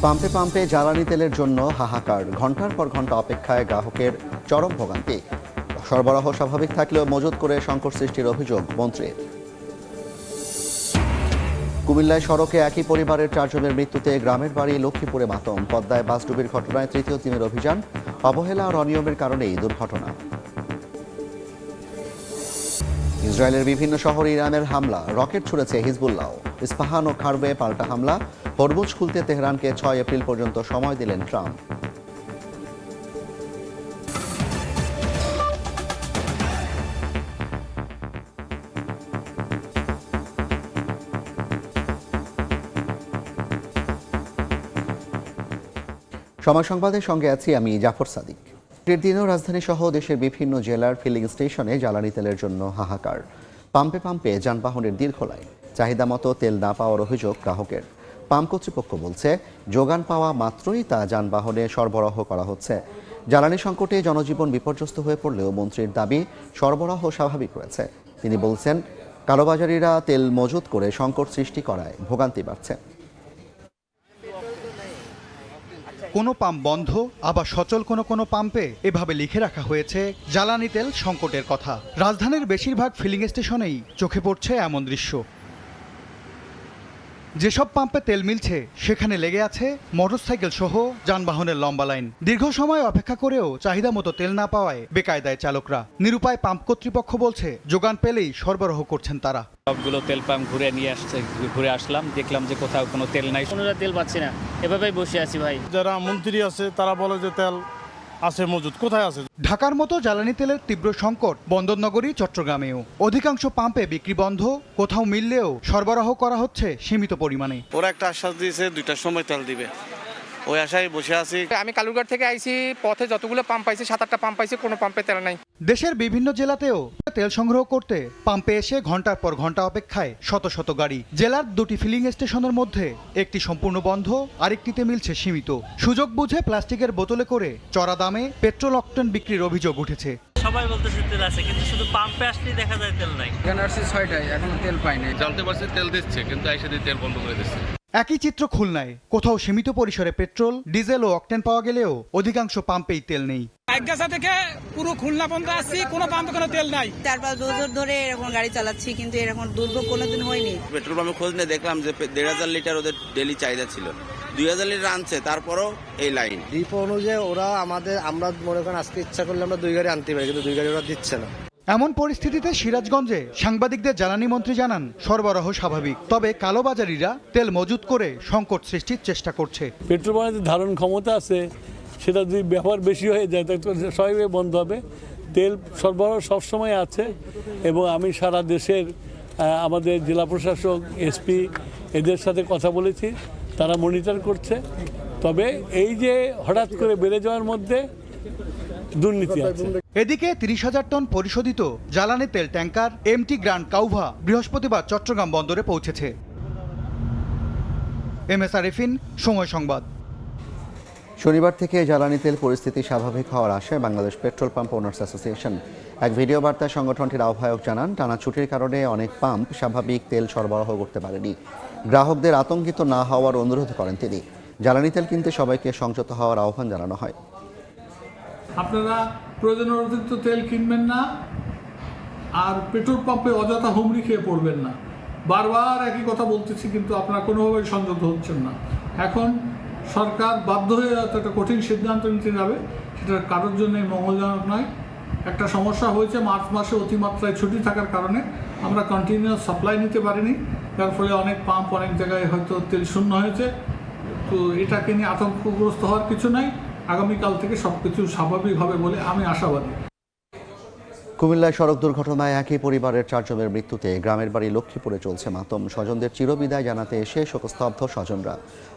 পাম্পে পাম্পে জ্বালানি তেলের জন্য হাহাকার, ঘন্টার পর ঘন্টা অপেক্ষায় গ্রাহকের চরম ভোগান্তি। সরবরাহ স্বাভাবিক থাকলেও মজুত করে সংকট সৃষ্টির অভিযোগ মন্ত্রীর। কুমিল্লায় সড়কে একই পরিবারের 4 জনের মৃত্যুতে গ্রামের বাড়ি লক্ষ্মীপুরে মাতম। পদ্মায় বাসডুবির ঘটনায় তৃতীয় দিনের অভিযান, অবহেলা আর অনিয়মের কারণেই দুর্ঘটনা। ইসরায়েলের বিভিন্ন শহরে ইরানের হামলা, রকেট ছুড়েছে হিজবুল্লাহ। ইস্পাহান ও খারবে পাল্টা হামলা, হরমুজ খুলতে তেহরানকে 6 এপ্রিল পর্যন্ত সময় দিলেন ট্রাম্প। সময় সংবাদের সঙ্গে আছি আমি জাফর সাদিক। এর দিনও রাজধানী সহ দেশের বিভিন্ন জেলার ফিলিং স্টেশনে জ্বালানি তেলের জন্য হাহাকার। পাম্পে পাম্পে যানবাহনের দীর্ঘ লাইন, চাহিদা মতো তেল না পাওয়ার অভিযোগ গ্রাহকের। পাম্প কর্তৃপক্ষ বলছে, যোগান পাওয়া মাত্রই তা যানবাহনে সরবরাহ করা হচ্ছে। জ্বালানি সংকটে জনজীবন বিপর্যস্ত হয়ে পড়লেও মন্ত্রীর দাবি, সরবরাহ স্বাভাবিক রয়েছে। তিনি বলছেন, কালোবাজারিরা তেল মজুত করে সংকট সৃষ্টি করায় ভোগান্তি বাড়ছে। কোনো পাম্প বন্ধ, আবার সচল কোনো পাম্পে এভাবে লিখে রাখা হয়েছে জ্বালানি তেল সংকটের কথা। রাজধানীর বেশিরভাগ ফিলিং স্টেশনেই চোখে পড়ছে এমন দৃশ্য। যেসব পাম্পে তেল মিলছে সেখানে লেগে আছে মোটরসাইকেল সহ যানবাহনের লম্বা লাইন। দীর্ঘ সময় অপেক্ষা করেও চাহিদা মতো তেল না পাওয়ায় বেকায়দায় চালকরা। নিরুপায় পাম্প কর্তৃপক্ষ বলছে, যোগান পেলেই সরবরাহ করছেন তারা। সবগুলো তেল পাম্প ঘুরে আসলাম, দেখলাম যে কোথাও কোনো তেল নাই। কোনোটা তেল পাচ্ছি না, এভাবেই বসে আছি ভাই। যারা মন্ত্রী আছে তারা বলে যে তেল আছে মজুদ, কোথায় আছে? ঢাকার মতো জ্বালানি তেলের তীব্র সংকট বন্দরনগরী চট্টগ্রামেও। অধিকাংশ পাম্পে বিক্রি বন্ধ, কোথাও মিললেও সরবরাহ করা হচ্ছে সীমিত পরিমাণে। ওরা একটা আশ্বাস দিয়েছে 2টার সময় তেল দিবে, ওই আশায় বসে আছি। আমি কালুরঘাট থেকে আইছি, পথে যতগুলো পাম্প পাইছি 7-8টা পাম্প পাইছি, কোনো পাম্পে তেল নাই। দেশের বিভিন্ন জেলাতেও তেল সংগ্রহ করতে পাম্পে এসে ঘন্টার পর ঘন্টা অপেক্ষায় শত শত গাড়ি। জেলার 2টি ফিলিং স্টেশনের মধ্যে একটি সম্পূর্ণ বন্ধ, আরেকটিতে মিলছে সীমিত। সুযোগ বুঝে প্লাস্টিকের বোতলে করে চড়া দামে পেট্রোল অকটেন বিক্রির অভিযোগ উঠেছে। সবাই বলতেছে তেল আছে, কিন্তু শুধু পাম্পে আসলেই দেখা যায় তেল নাই। এখানে আসছে 6টায়, এখনো তেল পাইনি। জানতে পারছি তেল দিচ্ছে, কিন্তু আইসা দিয়ে তেল বন্ধ করে দিচ্ছে। একই চিত্র খুলনায়। কোথাও সীমিত পরিসরে পেট্রোল, ডিজেল ও অকটেন পাওয়া গেলেও অধিকাংশ পাম্পেই তেল নেই। একগাছা থেকে পুরো খুলনা পর্যন্ত আসছি, কোনো পাম্পে কোনো তেল নাই। 4-5 বছর ধরে এরকম গাড়ি চালাচ্ছি, কিন্তু এরকম দুর্ভোগ কোনোদিন হয়নি। পেট্রোল পাম্পে খোঁজ নিয়ে দেখলাম যে 1,500 লিটার ওদের ডেলি চাহিদা ছিল, 2,000 লিটার আনছে, তারপরও এই লাইন। ডিপো অনুযায়ী ওরা আমরা মনে করেন আজকে ইচ্ছা করলে আমরা 2 গাড়ি আনতে পারি, কিন্তু 2 গাড়ি ওরা দিচ্ছে না। এমন পরিস্থিতিতে সিরাজগঞ্জে সাংবাদিকদের জ্বালানি মন্ত্রী জানান, সরবরাহ স্বাভাবিক, তবে কালোবাজারিরা তেল মজুত করে সংকট সৃষ্টির চেষ্টা করছে। পেট্রোল পাম্পের ধারণ ক্ষমতা আছে, সেটা যদি ব্যবহার বেশি হয়ে যায় তাহলে স্বাভাবিক বন্ধ হবে। তেল সরবরাহ সবসময় আছে এবং আমি সারা দেশের আমাদের জেলা প্রশাসক, এসপি এদের সাথে কথা বলেছি, তারা মনিটর করছে। তবে এই যে হঠাৎ করে বেড়ে যাওয়ার মধ্যে দুর্নীতি আছে। এদিকে 30,000 টন পরিশোধিত জ্বালানি তেল ট্যাঙ্কার এমটি গ্র্যান্ড কাউভা বৃহস্পতিবার চট্টগ্রাম বন্দরে পৌঁছেছে। MS আরিফিন, সময় সংবাদ। শনিবার থেকে জ্বালানি তেল পরিস্থিতি স্বাভাবিক হওয়ার আশায় Bangladesh petrol pump owners association. এক ভিডিও বার্তায় সংগঠনটির আহ্বায়ক জানান, টানা ছুটির কারণে অনেক পাম্প স্বাভাবিক তেল সরবরাহ করতে পারেনি। গ্রাহকদের আতঙ্কিত না হওয়ার অনুরোধ করেন তিনি। জ্বালানি তেল কিনতে সবাইকে সংযত হওয়ার আহ্বান জানানো হয়। আপনারা প্রয়োজনের অতিরিক্ত তেল কিনবেন না, আর পেট্রোল পাম্পে অযথা হুমড়ি খেয়ে পড়বেন না। বারবার একই কথা বলতেছি, কিন্তু আপনারা কোনোভাবেই সংযত হচ্ছেন না। এখন সরকার বাধ্য হয়ে একটা কঠিন সিদ্ধান্ত নিতে যাবে, সেটা কারোর জন্যই মঙ্গলজনক নয়। একটা সমস্যা হয়েছে, মার্চ মাসে অতিমাত্রায় ছুটি থাকার কারণে আমরা কন্টিনিউয়াস সাপ্লাই নিতে পারিনি, যার ফলে অনেক পাম্প অনেক জায়গায় হয়তো তেল শূন্য হয়েছে। তো এটাকে নিয়ে আতঙ্কগ্রস্ত হওয়ার কিছু নাই। আগামীকাল থেকে সবকিছু স্বাভাবিক হবে বলে আমি আশাবাদী। কুমিল্লায় সড়ক দুর্ঘটনায় একই পরিবারের 4 জনের মৃত্যুতে গ্রামের বাড়ি লক্ষ্মীপুরে চলছে মাতম। স্বজনদের চিরবিদায় জানাতে এসে শোকস্তব্ধ স্বজনরা,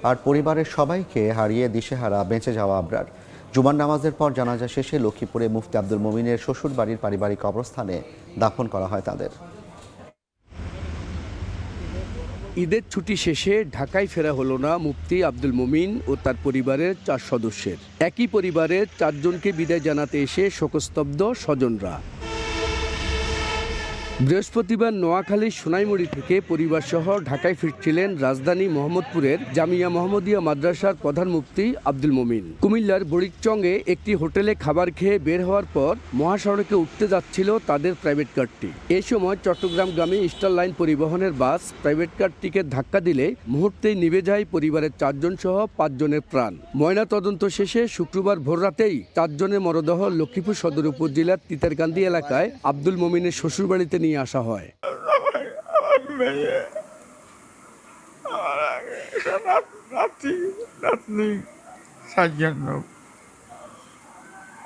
আর পরিবারের সবাইকে হারিয়ে দিশেহারা বেঁচে যাওয়া আবরার। জুমার নামাজের পর জানাজা শেষে লক্ষ্মীপুরে মুফতি আব্দুল মুমিনের শ্বশুর বাড়ির পারিবারিক কবরস্থানে দাফন করা হয় তাদের। ঈদের ছুটি শেষে ঢাকায় ফেরা হলো না মুফতি আব্দুল মুমিন ও তার পরিবারের 4 সদস্যের। একই পরিবারের 4 জনকে বিদায় জানাতে এসে শোকস্তব্ধ স্বজনরা। বৃহস্পতিবার নোয়াখালীর সোনাইমুড়ি থেকে পরিবারসহ ঢাকায় ফিরছিলেন রাজধানী মোহাম্মদপুরের জামিয়া মোহাম্মদিয়া মাদ্রাসার প্রধান মুফতি আব্দুল মুমিন। কুমিল্লার বড়িকচংয়ে একটি হোটেলে খাবার খেয়ে বের হওয়ার পর মহাসড়কে উঠতে যাচ্ছিল তাদের প্রাইভেট কারটি। এই সময় চট্টগ্রামগামী ইস্টার লাইন পরিবহনের বাস প্রাইভেট কারটিকে ধাক্কা দিলে মুহূর্তেই নিভে যায় পরিবারের 4 জন সহ 5 জনের প্রাণ। ময়নাতদন্ত শেষে শুক্রবার ভোররাতেই 4 জনের মরদেহ লক্ষ্মীপুর সদর উপজেলার তিতারকান্দি এলাকায় আব্দুল মুমিনের শ্বশুরবাড়িতে নিয়ে আসা হয়।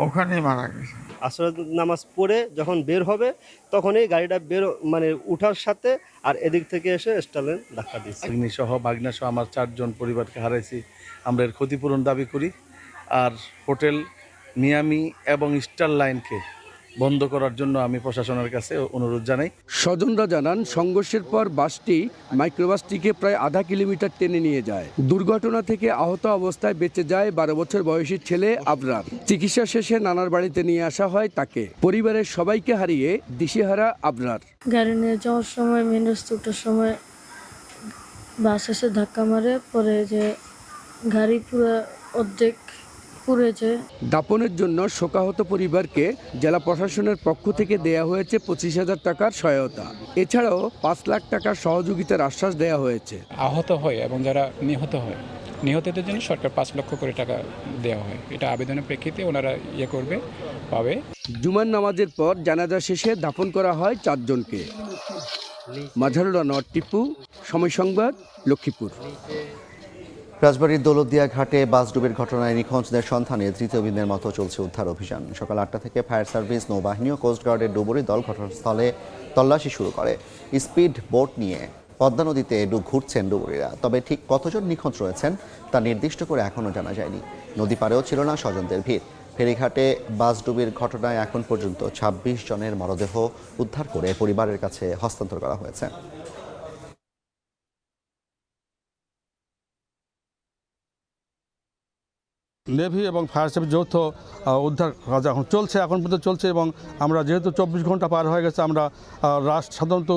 ওখানে মারা গেছে। আসর নামাজ পড়ে যখন বের হবে তখনই গাড়িটা উঠার সাথে আর এদিক থেকে এসে স্টালেন ধাক্কা দিচ্ছে। সহ ভাগনা সহ আমার 4 জন পরিবারকে হারাইছি। আমরা এর ক্ষতিপূরণ দাবি করি। আর হোটেল মিয়ামি এবং স্টার লাইনকে বন্ধ করার জন্য আমি প্রশাসনের কাছে অনুরোধ জানাই। স্বজনরা জানান, সংঘর্ষের পর বাসটি মাইক্রোবাসটিকে প্রায় আধা কিলোমিটার টেনে নিয়ে যায়। দুর্ঘটনা থেকে আহত অবস্থায় বেঁচে যায় 12 বছর বয়সী ছেলে আবরার। চিকিৎসা শেষে নানার বাড়িতে নিয়ে আসা হয় তাকে। পরিবারের সবাইকে হারিয়ে দিশেহারা আবরার। গাড়ি নিয়ে যাওয়ার সময় মেন রাস্তা ওঠার সময় বাস এসে ধাক্কা মারে, পরে যে গাড়ি পুরো অর্ধেক পুড়েছে। দাপনের জন্য শোকাহত পরিবারকে জেলা প্রশাসনের পক্ষ থেকে দেয়া হয়েছে 25,000 টাকার সহায়তা। এছাড়াও 5 লাখ টাকার সহযোগিতার আশ্বাস দেওয়া হয়েছে। আহত হয় এবং যারা নিহত হয়, নিহতদের জন্য সরকার 5 লক্ষ করে টাকা দেওয়া হয়। এটা আবেদনের প্রেক্ষিতে ওনারা পাবে। জুমার নামাজের পর জানাজা শেষে দাফন করা হয় 4 জনকে। মাঝারুল আনোয়ার টিপু, সময় সংবাদ, লক্ষ্মীপুর। রাজবাড়ীর দৌলতদিয়া ঘাটে বাস ডুবির ঘটনায় নিখোঁজদের সন্ধানে তৃতীয় দিনের মতো চলছে উদ্ধার অভিযান। সকাল 8টা থেকে ফায়ার সার্ভিস, নৌবাহিনী ও কোস্টগার্ডের ডুবুরি দল ঘটনাস্থলে তল্লাশি শুরু করে। স্পিড বোট নিয়ে পদ্মা নদীতে ঘুরছেন ডুবুরিরা। তবে ঠিক কতজন নিখোঁজ রয়েছেন তা নির্দিষ্ট করে এখনও জানা যায়নি। নদী পাড়েও ছিল না স্বজনদের ভিড়। ফেরিঘাটে বাস ডুবির ঘটনায় এখন পর্যন্ত 26 জনের মরদেহ উদ্ধার করে পরিবারের কাছে হস্তান্তর করা হয়েছে। নেভি এবং ফায়ার সার্ভিস যৌথ উদ্ধার কাজ এখন পর্যন্ত চলছে এবং আমরা যেহেতু 24 ঘন্টা পার হয়ে গেছে, আমরা সাধারণত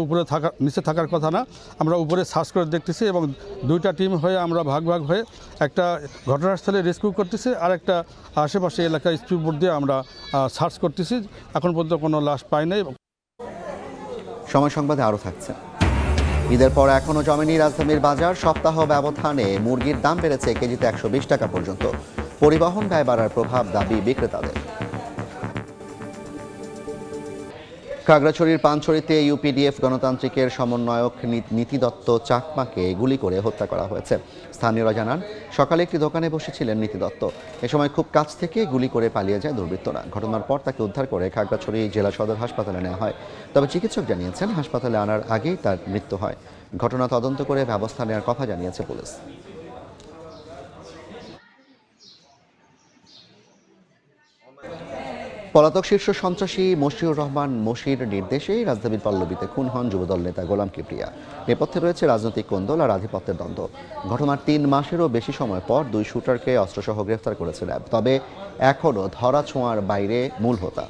নিচে থাকার কথা না, আমরা উপরে সার্চ করে দেখতেছি এবং 2টা টিম হয়ে আমরা ভাগ হয়ে একটা ঘটনাস্থলে রেস্কিউ করতেছি আর একটা আশেপাশে এলাকায় স্পিড বোট দিয়ে আমরা সার্চ করতেছি। এখন পর্যন্ত কোনো লাশ পাই নাই। সময় সংবাদে আরও থাকছে। ঈদের পর এখনও জমেনি রাজধানীর বাজার। সপ্তাহ ব্যবধানে মুরগির দাম বেড়েছে কেজিতে 120 টাকা পর্যন্ত। পরিবহন ব্যয় বাড়ার প্রভাব দাবি বিক্রেতাদের। খাগড়াছড়ির পানছড়িতে ইউপিডিএফ গণতান্ত্রিকের সমন্বয়ক নীতি দত্ত চাকমাকে গুলি করে হত্যা করা হয়েছে। স্থানীয়রা জানান, সকালে একটি দোকানে বসেছিলেন নীতি দত্ত। এ সময় খুব কাছ থেকে গুলি করে পালিয়ে যায় দুর্বৃত্তরা। ঘটনার পর তাকে উদ্ধার করে খাগড়াছড়ি জেলা সদর হাসপাতালে নেওয়া হয়। তবে চিকিৎসক জানিয়েছেন, হাসপাতালে আনার আগেই তার মৃত্যু হয়। ঘটনা তদন্ত করে ব্যবস্থা নেওয়ার কথা জানিয়েছে পুলিশ। পলাতক শীর্ষ সন্ত্রাসী মশিউর রহমান মশির নির্দেশে রাজধানীর পল্লবীতে খুন হন যুবদল নেতা গোলাম কিবরিয়া। নেপথ্যে রয়েছে রাজনৈতিক কোন্দল আর আধিপত্যের দ্বন্দ্ব। ঘটনার 3 মাসেরও বেশি সময় পর 2 শুটারকে অস্ত্রসহ গ্রেফতার করেছে র্যাব। তবে এখনও ধরা ছোঁয়ার বাইরে মূল হোতা।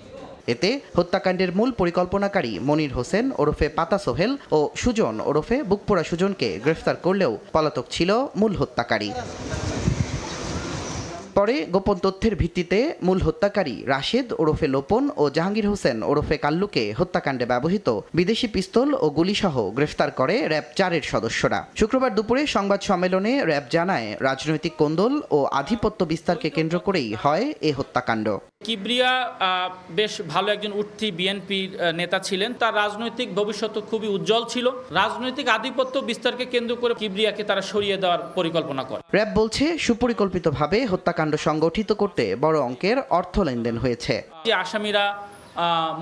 এতে হত্যাকাণ্ডের মূল পরিকল্পনাকারী মনির হোসেন ওরফে পাতা সোহেল ও সুজন ওরফে বুকপোড়া সুজনকে গ্রেফতার করলেও পলাতক ছিল মূল হত্যাকারী। পরে গোপন তথ্যের ভিত্তিতে মূল হত্যাকারী রাশেদ ওরফে লোপন ও জাহাঙ্গীর হোসেন ওরফে কাল্লুকে হত্যাকাণ্ডে ব্যবহৃত বিদেশি পিস্তল ও গুলিসহ গ্রেফতার করে র্যাব 4-এর সদস্যরা। শুক্রবার দুপুরে সংবাদ সম্মেলনে র্যাব জানায়, রাজনৈতিক কোন্দল ও আধিপত্য বিস্তারকে কেন্দ্র করেই হয় এ হত্যাকাণ্ড। কিবরিয়া বেশ ভালো একজন উঠতি বিএনপির নেতা ছিলেন। তার রাজনৈতিক ভবিষ্যৎ খুবই উজ্জ্বল ছিল। রাজনৈতিক আধিপত্য বিস্তারকে কেন্দ্র করে কিবরিয়াকে তারা সরিয়ে দেওয়ার পরিকল্পনা করে। র্যাব বলছে, সুপরিকল্পিতভাবে হত্যাকাণ্ড সংগঠিত করতে বড় অঙ্কের অর্থ লেনদেন হয়েছে। যে আসামিরা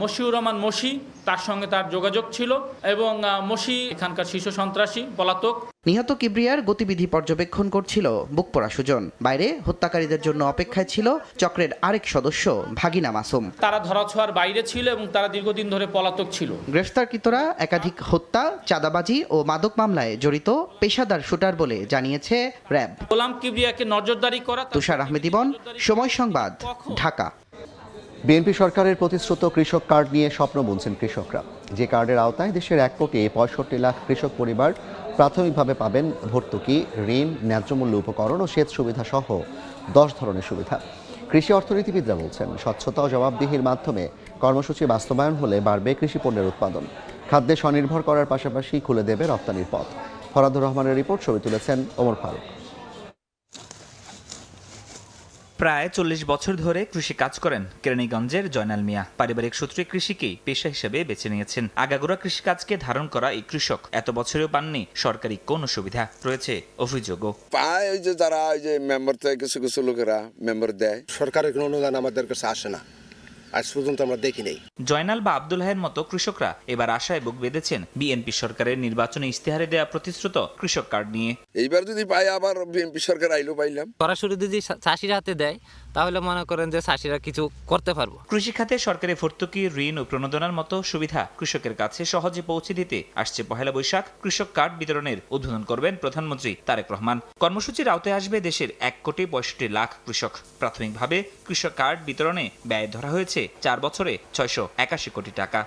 মশিউর রহমান মশি, তার সঙ্গে তার যোগাযোগ ছিল এবং মশি এখানকার শীর্ষ সন্ত্রাসী পলাতক। নিহত কিবরিয়ার গতিবিধি পর্যবেক্ষণ করছিল বুকপোড়া সুজন। বাইরে হত্যাকারীদের জন্য অপেক্ষায় ছিল চক্রের আরেক সদস্য ভাগিনা মাসুম। তারা ধরাছোঁয়ার বাইরে ছিল এবং তারা দীর্ঘদিন ধরে পলাতক ছিল। গ্রেফতারকৃতরা একাধিক হত্যা, চাঁদাবাজি ও মাদক মামলায় জড়িত পেশাদার শুটার বলে জানিয়েছে র্যাব। গোলাম কিবরিয়াকে নজরদারি করা। তুষার আহমেদ ইবন, সময় সংবাদ, ঢাকা। বিএনপি সরকারের প্রতিশ্রুত কৃষক কার্ড নিয়ে স্বপ্ন বুনছেন কৃষকরা। যে কার্ডের আওতায় দেশের 1,65,00,000 কৃষক পরিবার প্রাথমিকভাবে পাবেন ভর্তুকি, ঋণ, ন্যায্যমূল্য উপকরণ ও সেচ সুবিধা সহ 10 ধরনের সুবিধা। কৃষি অর্থনীতিবিদরা বলছেন, স্বচ্ছতা ও জবাবদিহির মাধ্যমে কর্মসূচি বাস্তবায়ন হলে বাড়বে কৃষি পণ্যের উৎপাদন, খাদ্যে স্বনির্ভর করার পাশাপাশি খুলে দেবে রপ্তানির পথ। ফরাদুর রহমানের রিপোর্ট, ছবি তুলেছেন ওমর ফারুক। প্রায় 40 বছর ধরে কৃষি কাজ করেন কেরানীগঞ্জের জয়নাল মিয়া। পারিবারিক সূত্রে কৃষিকেই পেশা হিসেবে বেছে নিয়েছেন। আগাগোড়া কৃষিকাজকে ধারণ করা এই কৃষক এত বছরেও পাননি সরকারি কোনো সুবিধা, রয়েছে অভিযোগও। পায় ওই যে যারা ওই যে মেম্বার থেকে কিছু কিছু লোকেরা মেম্বার দেয়, সরকারের কোনো অনুদান আমাদের কাছে আসে না, আজ পর্যন্ত আমরা দেখি নাই। জয়নাল বা আব্দুল হাইয়ের মতো কৃষকরা এবার আশায় বুক বেঁধেছেন বিএনপি সরকারের নির্বাচনী ইস্তেহারে দেওয়া প্রতিশ্রুত কৃষক কার্ড নিয়ে। এইবার যদি পাই আবার বিএনপি সরকার আইলো পাইলাম। সরাসরি যদি চাষিরা হাতে দেয় তাহলে মনে করেন যে চাষিরা কিছু করতে পারবো। কৃষি খাতে সরকারি ভর্তুকি, ঋণ ও প্রণোদনার মতো সুবিধা কৃষকের কাছে সহজে পৌঁছে দিতে আসছে 1 বৈশাখ কৃষক কার্ড বিতরণের উদ্বোধন করবেন প্রধানমন্ত্রী তারেক রহমান। কর্মসূচির আওতায় আসবে দেশের 1,65,00,000 কৃষক। প্রাথমিকভাবে কৃষক কার্ড বিতরণে ব্যয় ধরা হয়েছে 4 বছরে 681 কোটি টাকা।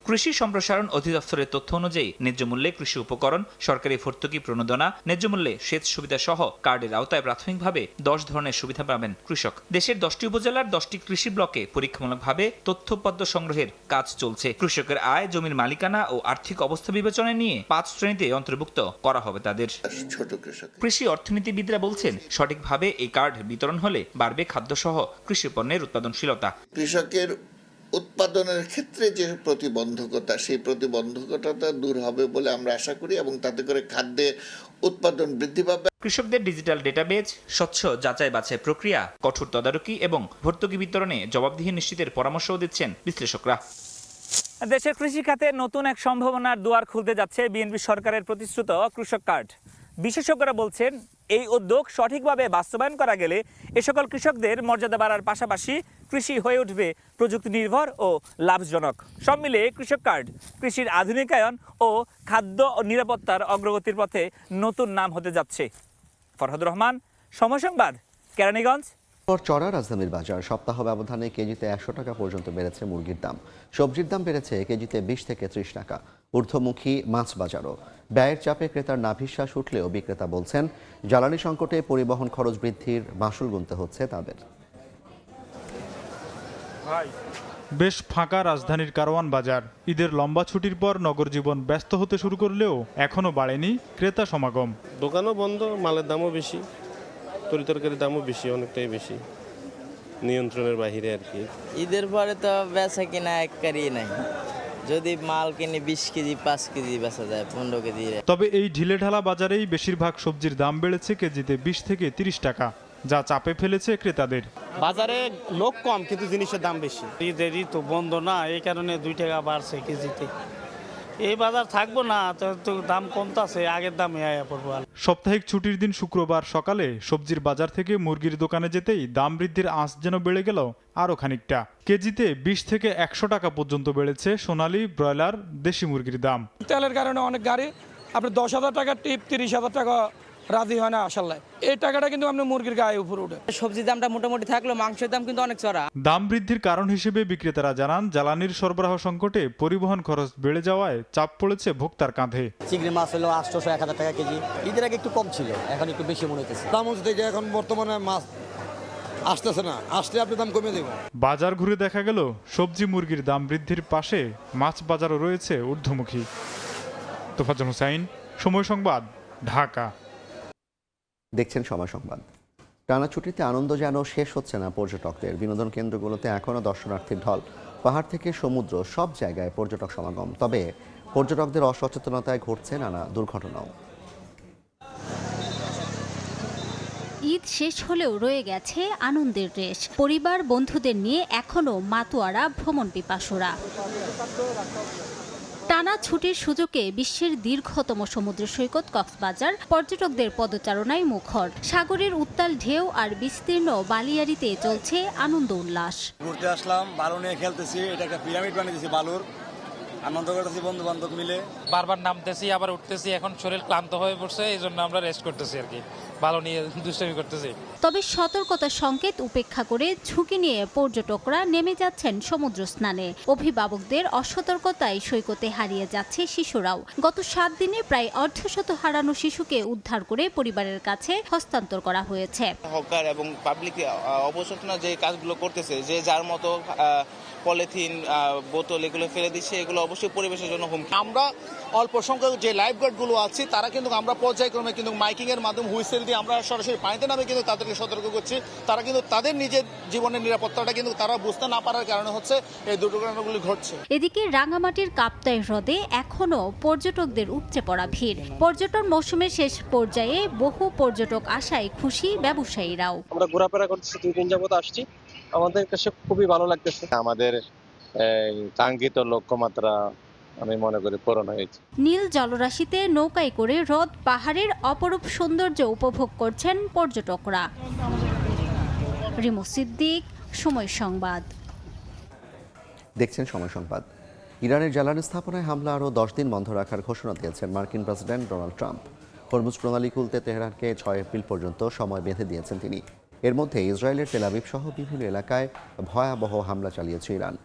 কৃষি সম্প্রসারণ অধিদপ্তরের তথ্য অনুযায়ী ন্যায্য মূল্যে কৃষি উপকরণ, সরকারি ভর্তুকি, প্রণোদনা, ন্যায্য মূল্যে সেচ সুবিধা সহ কার্ডের আওতায় প্রাথমিকভাবে 10 ধরনের সুবিধা পাবেন কৃষক। দেশের 10টি উপজেলার 10টি কৃষি ব্লকে পরীক্ষামূলকভাবে তথ্যপদ্য সংগ্রহের কাজ চলছে। কৃষকের আয়, জমির মালিকানা ও আর্থিক অবস্থা বিবেচনায় নিয়ে 5 শ্রেণীতে অন্তর্ভুক্ত করা হবে তাদের। ছোট কৃষক কৃষি অর্থনীতিবিদরা বলছেন, সঠিকভাবে এই কার্ড বিতরণ হলে বাড়বে খাদ্যসহ কৃষি পণ্যের উৎপাদনশীলতা। কৃষকের উৎপাদনের ক্ষেত্রে যে প্রতিবন্ধকতা, সেই প্রতিবন্ধকতা দূর হবে বলে আমরা আশা করি এবং তাতে করে খাদ্যের উৎপাদন বৃদ্ধি পাবে। কৃষকদের ডিজিটাল ডেটাবেজ, স্বচ্ছ যাচাই বাছাই প্রক্রিয়া, কঠোর তদারকি এবং ভর্তুকি বিতরণে জবাবদিহি নিশ্চিতের পরামর্শও দিচ্ছেন বিশ্লেষকরা। দেশের কৃষি খাতে নতুন এক সম্ভাবনার দুয়ার খুলতে যাচ্ছে বিএনপি সরকারের প্রতিশ্রুত কৃষক কার্ড। বিশেষজ্ঞরা বলছেন, এই উদ্যোগ সঠিকভাবে বাস্তবায়ন করা গেলে এ সকল কৃষকদের মর্যাদা বাড়ার পাশাপাশি কৃষি হয়ে উঠবে প্রযুক্তি নির্ভর ও লাভজনক। সব মিলে কৃষক কার্ড কৃষির আধুনিকায়ন ও খাদ্য ও নিরাপত্তার অগ্রগতির পথে নতুন নাম হতে যাচ্ছে। ফরহাদুর রহমান, সময় সংবাদ, কেরানীগঞ্জ। চড়া রাজধানীর বাজার, সপ্তাহ ব্যবধানে কেজিতে 100 টাকা পর্যন্ত বেড়েছে মুরগির দাম। সবজির দাম বেড়েছে কেজিতে 20 থেকে 30 টাকা। ঊর্ধ্বমুখী মাছ বাজারও। ব্যয়ের চাপে ক্রেতার নাভিশ্বাস উঠলেও বিক্রেতা বলছেন, জ্বালানি সংকটে পরিবহন খরচ বৃদ্ধির মাসুল গুনতে হচ্ছে তাদের। বেশ ফাঁকা রাজধানীর কারওয়ান বাজার। ঈদের লম্বা ছুটির পর নগর জীবন ব্যস্ত হতে শুরু করলেও এখনো বাড়েনি ক্রেতা সমাগম। দোকানও বন্ধ, মালের দামও বেশি, তরিতরকারির দামও বেশি, অনেকটাই বেশি, নিয়ন্ত্রণের বাহিরে আর কি। ঈদের পরে তো বেচা কিনা একবারই নাই, যদি মাল কিনে 20 কেজি 5 কেজি বেচা যায় 15 কেজি। তবে এই ঢিলেঢালা বাজারেই বেশিরভাগ সবজির দাম বেড়েছে কেজিতে 20 থেকে 30 টাকা, যা চাপে ফেলেছে ক্রেতাদের। বাজারে লোক কম কিন্তু জিনিসের দাম বেশি। ঈদের তো বন্ধ না, এই কারণে 2 টাকা বাড়ছে কেজিতে। এই বাজার থাকবো না, তো দাম কমতাছে, আগের দামে আয়া পড়বো। সাপ্তাহিক ছুটির দিন শুক্রবার সকালে সবজির বাজার থেকে মুরগির দোকানে যেতেই দাম বৃদ্ধির আঁচ যেন বেড়ে গেল আরও খানিকটা। কেজিতে 20 থেকে 100 টাকা পর্যন্ত বেড়েছে সোনালী, ব্রয়লার, দেশি মুরগির দাম। তেলের কারণে অনেক গাড়ি আপনি 10,000 টাকা টিপ, 30,000 টাকা রাজি হয় না আসাল্লাহ। এই টাকাটা কিন্তু আপনি মুরগির গায়ে উপরে উঠে। সবজির দামটা মোটামুটি থাকলেও মাংসের দাম কিন্তু অনেক চড়া। দাম বৃদ্ধির কারণ হিসেবে বিক্রেতারা জানান, জ্বালানির সরবরাহ সংকটে পরিবহন খরচ বেড়ে যাওয়ায় চাপ পড়েছে ভোক্তার কাঁধে। চিংড়ি মাছ হলো 800-1000 টাকা কেজি, ঈদের আগে একটু কম ছিল, এখন একটু বেশি মনে হচ্ছে। দাম হচ্ছে যে এখন বর্তমানে মাছ আসতেছে না, আসলে আপনি দাম কমিয়ে দেবেন। বাজার ঘুরে দেখা গেল সবজি মুরগির দাম বৃদ্ধির পাশে মাছ বাজারও রয়েছে ঊর্ধ্বমুখী। তোফাজ্জল হোসাইন, সময় সংবাদ, ঢাকা। দেখছেন সময় সংবাদ। টানা ছুটিতে আনন্দ যেন শেষ হচ্ছে না পর্যটকদের। বিনোদন কেন্দ্রগুলোতে এখনও দর্শনার্থীর ঢল। পাহাড় থেকে সমুদ্র, সব জায়গায় পর্যটক সমাগম। তবে পর্যটকদের অসচেতনতায় ঘটছে নানা দুর্ঘটনাও। ঈদ শেষ হলেও রয়ে গেছে আনন্দের রেশ। পরিবার বন্ধুদের নিয়ে এখনও মাতোয়ারা ভ্রমণ পিপাসুরা। টানা ছুটির সুযোগে বিশ্বের দীর্ঘতম সমুদ্র সৈকত কক্সবাজার পর্যটকদের পদচারণায় মুখর। সাগরের উত্তাল ঢেউ আর বিস্তীর্ণ বালিয়াড়িতে চলছে আনন্দ উল্লাস। ঘুরতে আসলাম, বালু নিয়ে খেলতেছি, এটা একটা পিরামিড বানিয়েছি বালুর, আনন্দ করতেছি বন্ধু বান্ধব মিলে। বারবার নামতেছি আবার উঠতেছি, এখন শরীর ক্লান্ত হয়ে পড়ছে, এই জন্য আমরা রেস্ট করতেছি আর কি। ভালো নিয়ে দুষ্টামি করতেছে। তবে সতর্কতার সংকেত উপেক্ষা করে ঝুঁকি নিয়ে পর্যটকরা নেমে যাচ্ছেন সমুদ্র স্নানে। অভিভাবকদের অসতর্কতায় সৈকতে হারিয়ে যাচ্ছে শিশুরাও। গত 7 দিনে প্রায় অর্ধশত হারানো শিশুকে উদ্ধার করে পরিবারের কাছে হস্তান্তর করা হয়েছে। হকার এবং পাবলিক অবচেতনা যে কাজগুলো করতেছে, যে যার মতো পলিথিন বোতল এগুলো ফেলে দিচ্ছে, এগুলো অবশ্যই পরিবেশের জন্য হুমকি। আমরা অল্প সংখ্যক যে লাইফগার্ডগুলো আছে তারা কিন্তু আমরা পর্যায়ক্রমে কিন্তু মাইকিং এর মাধ্যমে হুইসেল দিয়ে আমরা সরাসরি পানিতে নামে কিন্তু তাদেরকে সতর্ক করছি। তারা কিন্তু তাদের নিজের জীবনের নিরাপত্তাটা কিন্তু তারা বুঝতে না পারার কারণে হচ্ছে এই দুর্ঘটনাগুলি ঘটছে। এদিকে রাঙামাটির কাপ্তাই হ্রদে এখনো পর্যটকদের উপচে পড়া ভিড়। পর্যটন মৌসুমের শেষ পর্যায়ে বহু পর্যটক আসায় খুশি ব্যবসায়ীরাও। আমরা ঘোরাফেরা করতেছি, 2 দিন যাবত আসছি, আমাদের কাছে খুবই ভালো লাগতেছে। আমাদের কাঙ্ক্ষিত লক্ষ্যমাত্রা আমি মনে করি পূরণ হয়েছে। নীল জলরাশিতে নৌকায় করে হ্রদ পাহাড়ের অপরূপ সৌন্দর্য উপভোগ করছেন পর্যটকরা। রিমু সিদ্দিক, সময় সংবাদ। দেখছেন সময় সংবাদ। ইরানের জ্বালানি স্থাপনায় হামলা আরও 10 দিন বন্ধ রাখার ঘোষণা দিয়েছেন মার্কিন প্রেসিডেন্ট ডোনাল্ড ট্রাম্প। হরমুজ প্রণালী খুলতে তেহরানকে 6 এপ্রিল পর্যন্ত সময় বেঁধে দিয়েছেন তিনি। এর মধ্যে ইসরায়েলের তেল আবিব সহ বিভিন্ন এলাকায় ভয়াবহ হামলা চালিয়েছে ইরান।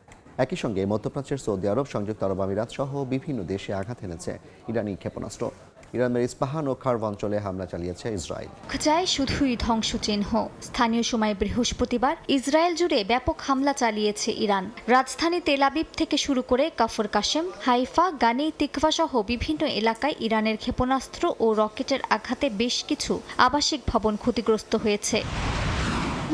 একই সঙ্গে মধ্যপ্রাচ্যের সৌদি আরব, সংযুক্ত আরব আমিরাত সহ বিভিন্ন দেশে আঘাত এনেছে ইরানি ক্ষেপণাস্ত্র। ইরানের ইস্পাহান ও খার্ভ অঞ্চলে হামলা চালিয়েছে ইসরায়েল। চায় শুধুই ধ্বংসচিহ্ন। স্থানীয় সময় বৃহস্পতিবার ইসরায়েল জুড়ে ব্যাপক হামলা চালিয়েছে ইরান। রাজধানী তেল আবিব থেকে শুরু করে কাফর কাশেম, হাইফা, গানি, তিকভা সহ বিভিন্ন এলাকায় ইরানের ক্ষেপণাস্ত্র ও রকেটের আঘাতে বেশ কিছু আবাসিক ভবন ক্ষতিগ্রস্ত হয়েছে।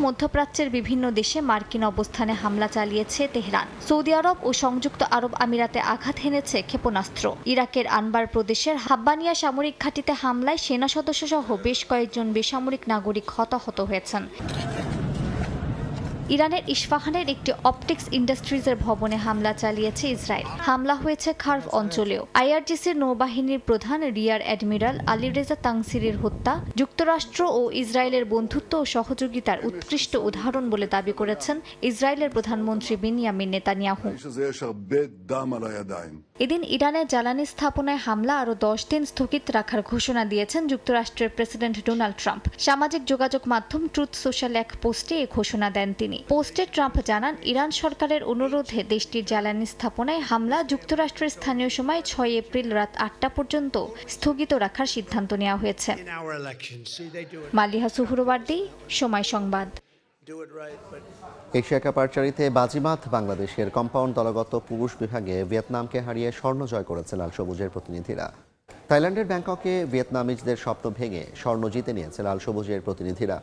মধ্যপ্রাচ্যের বিভিন্ন দেশে মার্কিন অবস্থানে হামলা চালিয়েছে তেহরান। সৌদি আরব ও সংযুক্ত আরব আমিরাতে আঘাত হেনেছে ক্ষেপণাস্ত্র। ইরাকের আনবার প্রদেশের হাব্বানিয়া সামরিক ঘাঁটিতে হামলায় সেনা সদস্য সহ বেশ কয়েকজন বেসামরিক নাগরিক হতাহত হয়েছেন। ইরানের ইস্পাহানের একটি অপটিক্স ইন্ডাস্ট্রিজের ভবনে হামলা চালিয়েছে ইসরায়েল। হামলা হয়েছে খার্ভ অঞ্চলেও। আইআরজিসির নৌবাহিনীর প্রধান রিয়ার অ্যাডমিরাল আলী রেজা তাংসিরের হত্যা যুক্তরাষ্ট্র ও ইসরায়েলের বন্ধুত্ব ও সহযোগিতার উৎকৃষ্ট উদাহরণ বলে দাবি করেছেন ইসরায়েলের প্রধানমন্ত্রী বেনিয়ামিন নেতানিয়াহু। এদিন ইরানের জ্বালানি স্থাপনায় হামলা আরও 10 দিন স্থগিত রাখার ঘোষণা দিয়েছেন যুক্তরাষ্ট্রের প্রেসিডেন্ট ডোনাল্ড ট্রাম্প। সামাজিক যোগাযোগ মাধ্যম ট্রুথ সোশ্যাল এক পোস্টে এ ঘোষণা দেন তিনি। পোস্টে ট্রাম্প জানান, ইরান সরকারের অনুরোধে দেশটির জ্বালানি স্থাপনায় হামলা যুক্তরাষ্ট্রের স্থানীয় সময় 6 এপ্রিল রাত 8টা পর্যন্ত স্থগিত রাখার সিদ্ধান্ত নেওয়া হয়েছে। মালিহা সুহরওয়ার্দী, সময় সংবাদ। এশিয়া কাপ আর্চারিতে বাজিমাত বাংলাদেশের কম্পাউন্ড দলগত পুরুষ বিভাগে ভিয়েতনামকে হারিয়ে স্বর্ণ জয় করেছে লাল সবুজের প্রতিনিধিরা। থাইল্যান্ডের ব্যাংককে ভিয়েতনামিজদের স্বপ্ন ভেঙে স্বর্ণ জিতে নিয়েছে লাল সবুজের প্রতিনিধিরা।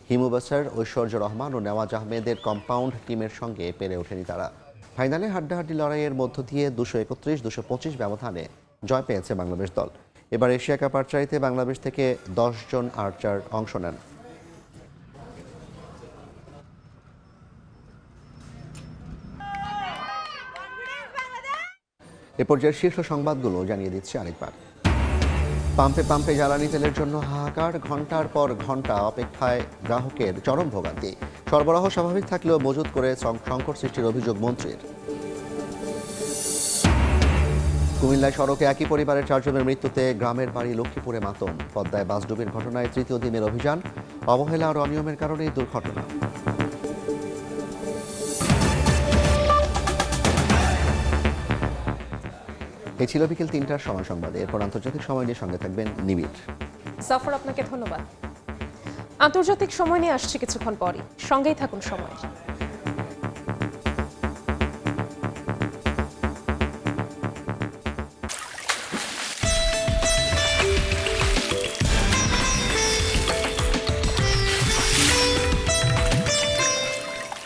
হিমু বাসার, ঐশ্বর্য রহমান ও নেওয়াজ আহমেদের কম্পাউন্ড টিমের সঙ্গে পেরে ওঠেনি তারা। ফাইনালে হাড্ডাহাড্ডি লড়াইয়ের মধ্য দিয়ে 231-225 ব্যবধানে জয় পেয়েছে বাংলাদেশ দল। এবার এশিয়া কাপ আর্চারিতে বাংলাদেশ থেকে 10 জন আর্চার অংশ নেন। এ পর্যায়ের শীর্ষ সংবাদগুলো জানিয়ে দিচ্ছে আরেকবার। পাম্পে পাম্পে জ্বালানি তেলের জন্য হাহাকার, ঘন্টার পর ঘন্টা অপেক্ষায় গ্রাহকের চরম ভোগান্তি। সরবরাহ স্বাভাবিক থাকলেও মজুত করে সংকট সৃষ্টির অভিযোগ মন্ত্রীর। কুমিল্লায় সড়কে একই পরিবারের 4 জনের মৃত্যুতে গ্রামের বাড়ি লক্ষ্মীপুরে মাতম। পদ্মায় বাসডুবির ঘটনায় 3য় দিনের অভিযান। অবহেলা আর অনিয়মের কারণেই দুর্ঘটনা। এই ছিল বিকেল 3টার সময় সংবাদে। এরপর আন্তর্জাতিক সময় নিয়ে সঙ্গে থাকবেন নিবিড়। সফর, আপনাকে ধন্যবাদ। আন্তর্জাতিক সময় নিয়ে আসছে কিছুক্ষণ পরই, সঙ্গেই থাকুন সময়।